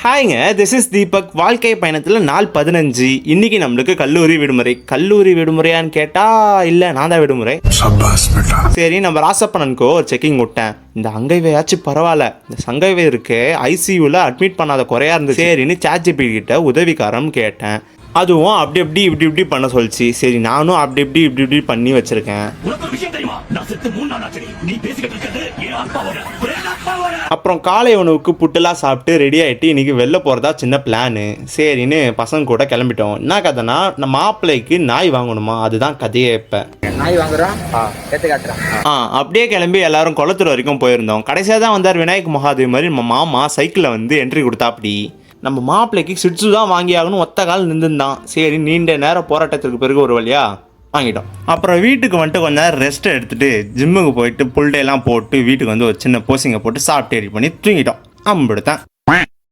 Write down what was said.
ஹாய்ங்க, this is Deepak. வாழ்க்கை பயணத்தில் நாள் 15. இன்னைக்கு நம்மளுக்கு கல்லூரி விடுமுறை. கல்லூரி விடுமுறையான்னு கேட்டால் இல்லை, நான் தான் விடுமுறை. சரி, நம்ம ராசப்பனனுக்கோ ஒரு செக்கிங் விட்டேன். இந்த அங்கைவையாச்சும் பரவாயில்ல, இந்த சங்கைவை இருக்கு ஐசியூவில் அட்மிட் பண்ணாத குறையா இருந்துச்சு. சரின்னு சாட்ஜிபி கிட்ட உதவிக்காரம் கேட்டேன். அதுவும் அப்படி இப்படி பண்ண சொல்லிச்சு. சரி, நானும் அப்படி இப்படி பண்ணி வச்சிருக்கேன். அப்புறம் காலை உணவுக்கு புட்டுலாம் சாப்பிட்டு ரெடி ஆகிட்டு இன்னைக்கு வெளில போகிறதா சின்ன பிளானு. சரின்னு பசங்க கூட கிளம்பிட்டோம். என்ன கதைனா, நம்ம மாப்பிள்ளைக்கு நாய் வாங்கணுமா, அதுதான் கதையே. இப்போ நாய் வாங்குறோம், அப்படியே கிளம்பி எல்லாரும் குளத்தூர் வரைக்கும் போயிருந்தோம். கடைசியாக தான் வந்தார் விநாயக் மகாதேவ் மாதிரி நம்ம மாமா சைக்கிளில் வந்து என்ட்ரி கொடுத்தா. அப்படி நம்ம மாப்பிள்ளைக்கு சிட்ஸு தான் வாங்கி ஆகணும், ஒத்த கால் நின்றுந்தான். சரி, நீண்ட நேரம் போராட்டத்திற்கு பிறகு ஒரு வழியா வாங்கிட்டோம். அப்புறம் வீட்டுக்கு வந்துட்டு கொஞ்ச நேரம் ரெஸ்ட் எடுத்துகிட்டு ஜிம்முக்கு போயிட்டு புல்டேலாம் போட்டு வீட்டுக்கு வந்து ஒரு சின்ன போசிங்கை போட்டு சாப்பிட்டு ரெடி பண்ணி தூங்கிட்டோம். அம்பிடுத்தான்.